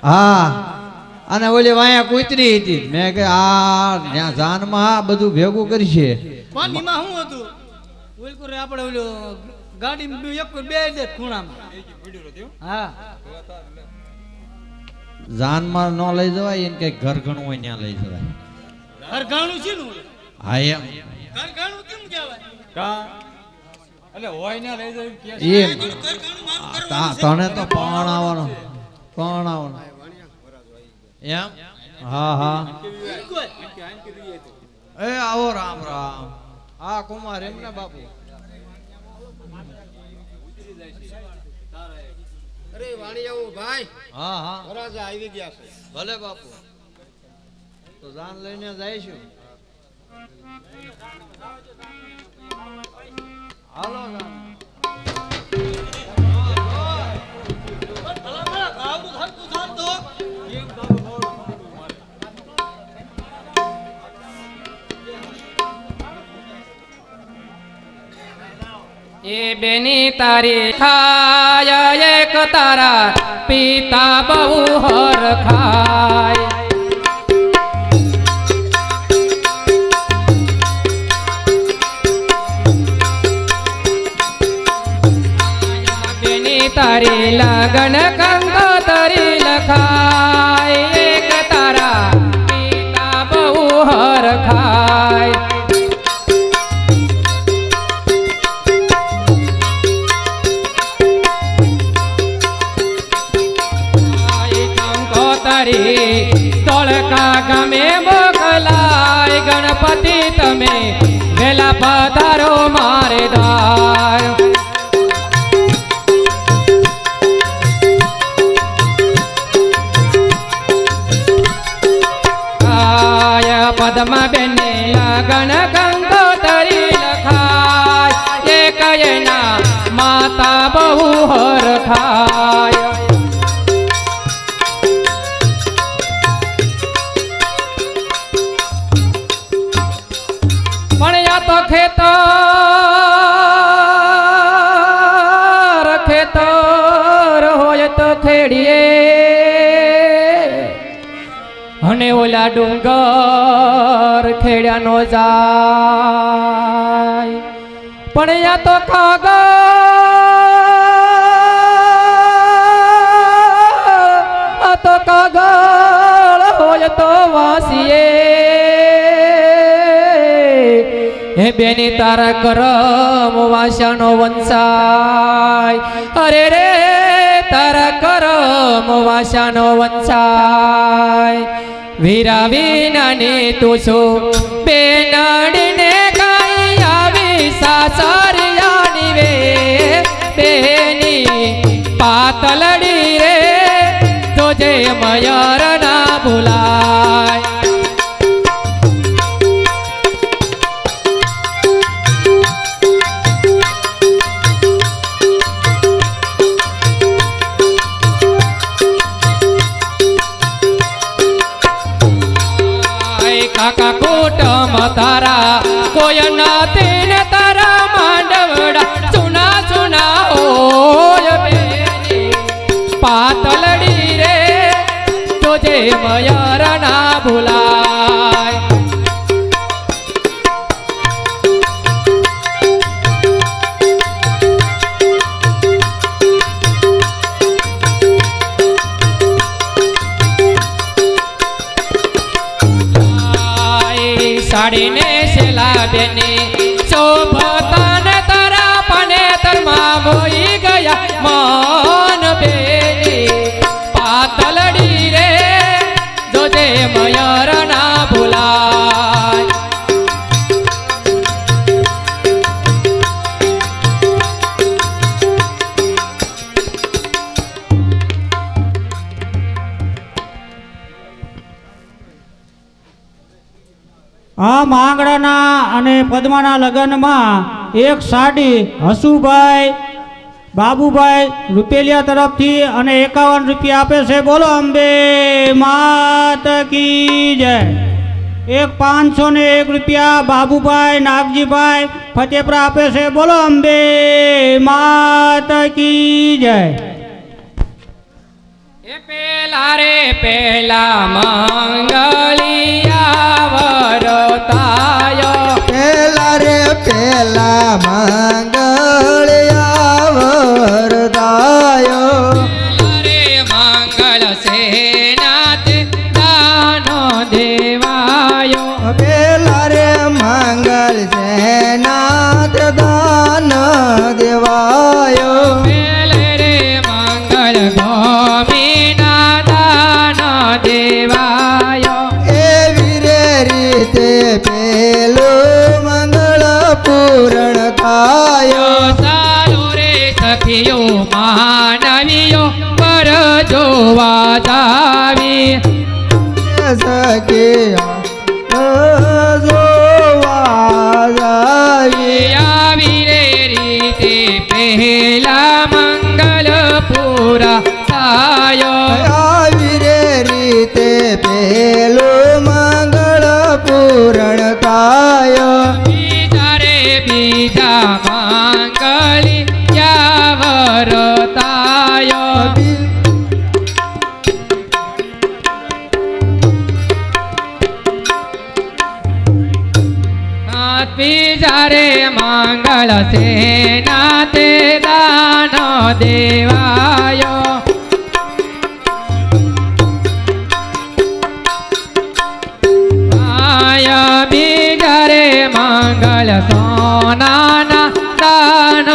હા અને ઓલી વાયા કૂતરી હતી મેં કે આ ત્યાં જાનમાં બધું ભેગું કરશે પણ એમાં શું હતું ઓલકુર આપણે ઓલું ગાડી એક બે દે ખૂણામાં હા જાનમાં ન લઈ જવાય એને કઈક ઘર ઘણું હોય ત્યાં લઈ જવાય ઘર ઘાણું છે ને હા એમ ઘર ઘાણું કેમ કહેવાય એટલે હોય ને લઈ જાય કે એમ તને તો પરણાવવાનો એમ હા હા એ આવો રામ રામ હા કુમાર એમ ને બાપુ અરે વાણી આવું ભાઈ હા હા વરાજા આવી ગયા છે ભલે બાપુ તો જાન લઈને જઈશું હાલો જાન એ બેની તારી ખાય એક તારા પિતા બહુ હર ખાય બેની તારી લગન કંકોતરી લખાય એક તારા પિતા બહુ હર ખાય ધોળકા ગામે મોકલાય ગણપતિ તમે વેલા પધારો મારે દાર આય પદ્મા બેને લગન કંકોતરી લખાય એક એના માતા બહુ હર ખાય તો ખેતર હોય તો ખેડીએ અને ઓલા ડુંગર ખેડ્યા નો જાય પણ યા તો કાગળ હોય તો વાસીએ હે બેની તારા કરમ વાસાનો વંશાય અરે રે તારા કરમ વાસાનો વંશાય વીરા વિનાની તું છું બેનડીને કાઈ આવી સાસરિયાની વે બેની પાતલડી રે તુજે મયર ના ભૂલાય કાકા કુટુંબ તારા કોઈ નથી ને તારા માંડવડા સુના સુના હોય બેની પાતલડી રે તુજે મયર ના ભૂલાય સાડીને શેલા બેની શોભતાને તારા pane તરમાં મોઈ ગયા મન બેની પાતલડી રે જોજે મયર ના ભૂલાય આ માંગડાના અને પદ્માના લગ્નમાં એક સાડી હસુભાઈ બાબુભાઈ રૂપેલિયા તરફથી અને 51 રૂપિયા આપે છે બોલો અંબે માત કી જય એક 501 રૂપિયા બાબુભાઈ નાગજીભાઈ ફતેપુરા આપે છે બોલો અંબે માત કી જય એ પેલા રે પહેલા મંગળિયા વરતાયો પેલા રે પેલા મંગળિયા વરદાયો રે મંગળ સેનાથ દાનો દેવાયો પેલા રે મંગળ સેનાથ દાન દેવાયો પેલે રે મંગળ ભૂમિના દાન દેવાયો એવી રે રીતે પેલું મંગળ પૂરણ થાયો સારું રે સખીઓ માનવીઓ પર જોવા જાવી સખિયા જોવા જાવી આવી રે રીતે પહેલા મંગલ પૂરા થાયો આવી રે રીતે પેલું મંગળ પૂરણ થાયો બીજા રે બીજા મંગળી વરતાયો બીજા રે મંગળ સેનાથે દાન દેવાયો બીજા રે મંગળ સોનાના દાન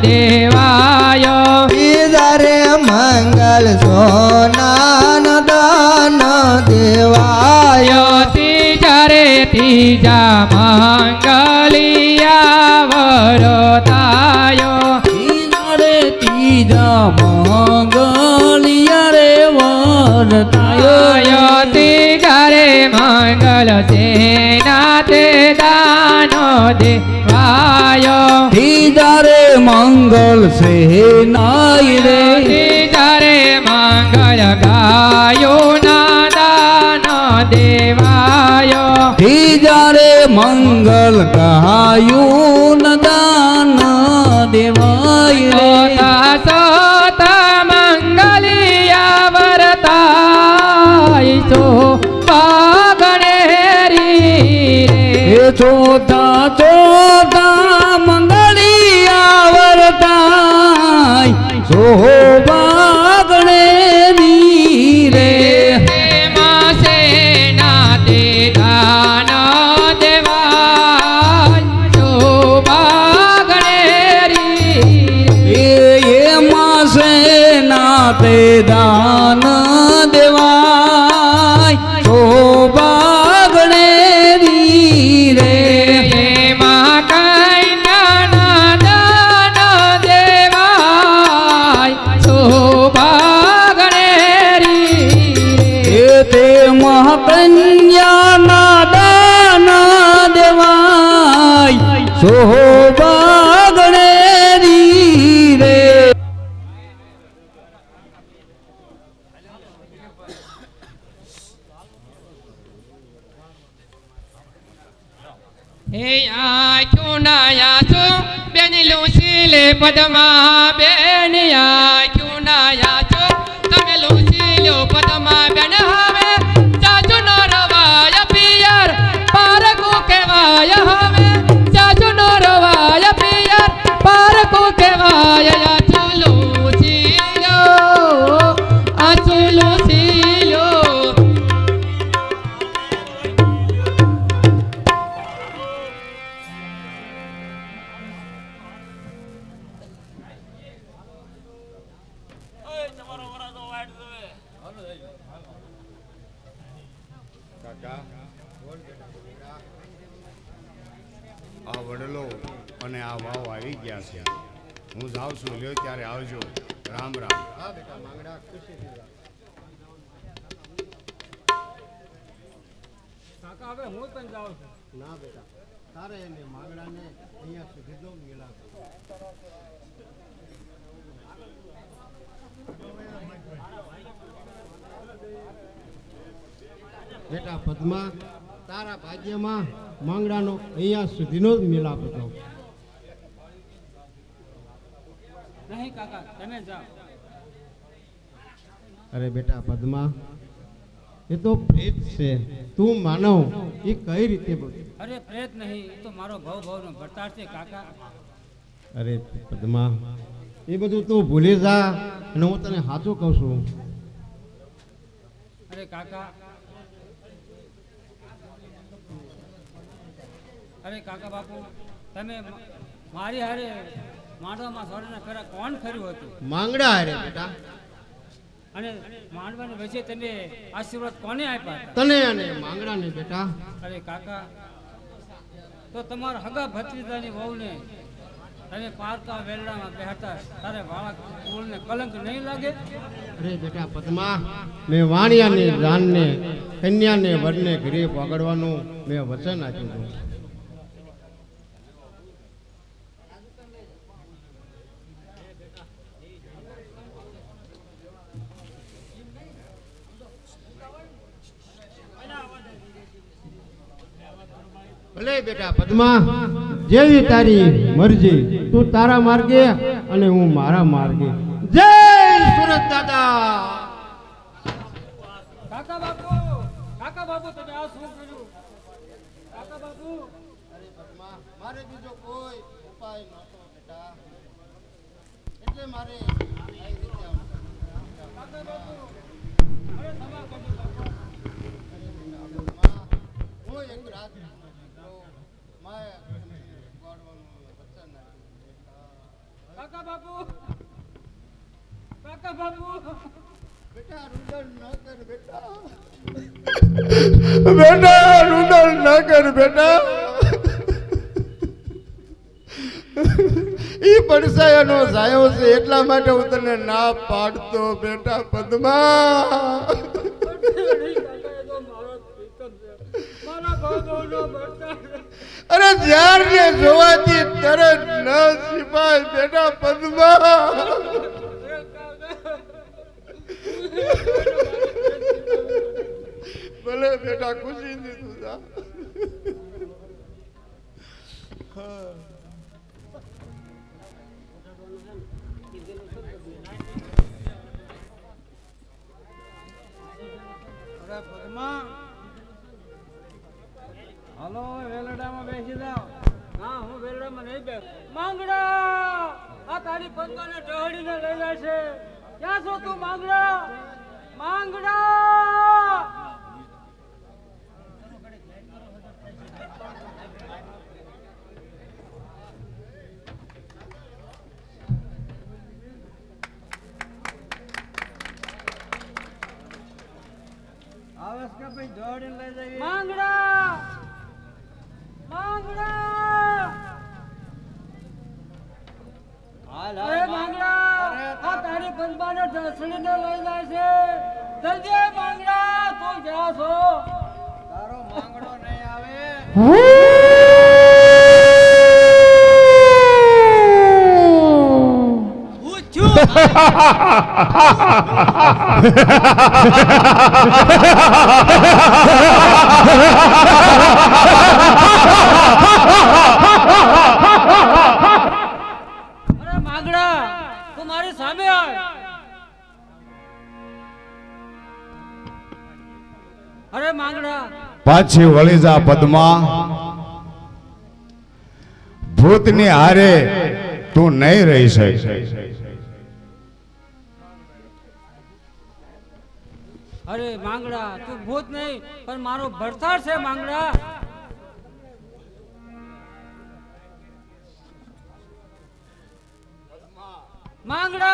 દેવાયો બીજા રે મંગળ સોનાન દાન દેવાયો ત્રીજા રે ત્રીજા મંગલિયા વરતાયો ત્રીજા મંગલિયા રે વરતાયો ત્રીજા રે મંગલ સેનાથે દાનો દેવાયો ત્રીજા રે મંગલ સેનાય રે ત્રીજા રે મંગળ ગાયો ના દાન દેવાયો ત્રીજા રે મંગલ ગાયું દાન દેવાય રે સોતા મંગલિયા વરતાય સો પાગણેરી રે ચોથા ચોથા મંગળિયા વરતાય શોભાગણે રે માસે નાતે દાન દેવાય શોભાગણેરી એ માસે નાતે દાન દેવાય શોભાગણે રે એમાં કન્યાના દાન દેવાય શોભાગણેરી એ તે મહાકન્યાના દાન દેવાય શોભાગણે રે હે આખ્યું નાયાસો બેન લુસીલે પદમા બેન આખ્યું નાયાસો તમે લુસીલ્યો પદમા બેન હવે ચાચુ નો રવાય પિયર પારકુ કહેવાય હવે ચાચુ નો રવાય પિયર પારકુ કહેવાય આચુ લુસીલ્યો આચુ લુસીલ્યો કાકા આ વડલો અને આ વાવ આવી ગયા છે. હું જાઉં છું, લ્યો ત્યારે આવજો. રામ રામ. હા બેટા માંગડા ખુશી કાકા હવે હું પણ જાઉં છું. ના બેટા તારે એને માંગડાને અહીંયા સુધી જ મેળા બેટા પદ્મા તારા ભાગ્યમાં માંગડાનો અહીંયા સુધીનો જ મેળાપ હતો. નહીં કાકા તમે જાઓ. અરે બેટા પદ્મા એ તો પ્રેત છે. તું માનવ એ કઈ રીતે બોલ? અરે પ્રેત નહીં, એ તો મારો ભવનો ભરતાર છે કાકા. અરે પદ્મા, એ બધું તું ભૂલી જા અને હું તને સાચું કહું છું. અરે કાકા, અરે કાકા બાપુ, તમે મારી હારે માંડવામાં સોરીને ખરા કોણ ખર્યું હતું? માંગડા અરે બેટા, અને માંડવાની વચ્ચે તમે આશીર્વાદ કોને આપ્યા હતા? તને અને માંગડા ને બેટા. અરે કાકા, તો તમારા હગા ભત્રીજાની વહુને તમે પારકા વેલડામાં બેહતા તારે વાળા કુળને કલંક નહીં લાગે? અરે બેટા પદ્મા, મેં વાણિયાને જાનને કન્યાને વરને ઘરે પકડવાનું મેં વચન આપ્યું હતું. ભલે બેટા પદ્મા, જેવી તારી મરજી, તું તારા માર્ગે અને હું મારા માર્ગે. જય સુરત દાદા. કાકા બાપુ, તમે આ શું કર્યું? કાકા બાપુ, મારે બીજો કોઈ ઉપાય નહોતો બેટા, એટલે મારે કાકા બાપુ, અરે તમા કર્યું હું એક રાત કાકા બાપુ, કાકા બાપુ, બેટા રુદન ન કર બેટા, બેટા રુદન ન કર બેટા. ઈ પડસાયાનો સાયો છે એટલા માટે હું તને ના પાડતો બેટા પદ્મા. અરે જ્યારને જોવાથી તરત ન સિપાય બેટા પદ્મા. ભલે બેટા ખુશી દીધું જા. અરે પદ્મા, હાલો વેલડામાં બેસી જાઓ. ના, હું વેલડામાં નહીં બેસ. માંગડા, આ તારી પદ્માને ટહડીને લઈ જાય છે. ક્યાં છો તું માંગડા? માંગડા, આવે છે કે ભાઈ દોડીને લઈ જઈએ? માંગડા, માંગડા, હાલ અરે માંગડા, આ તારી પદ્માને ઢસડીને લઈ જાય છે. જલ્દી માંગડા, તું ક્યાં છો? તારો માંગડો નહીં આવે. હું છું. અરે માંગડા, તું મારી સામે આવ. અરે માંગડા, પાછી વળી જા પદ્મા. ભૂતની હારે તું નહીં રહી શકે. અરે માંગડા, તું ભૂત નહીં પણ મારો ભરતાર છે માંગડા. માંગડા,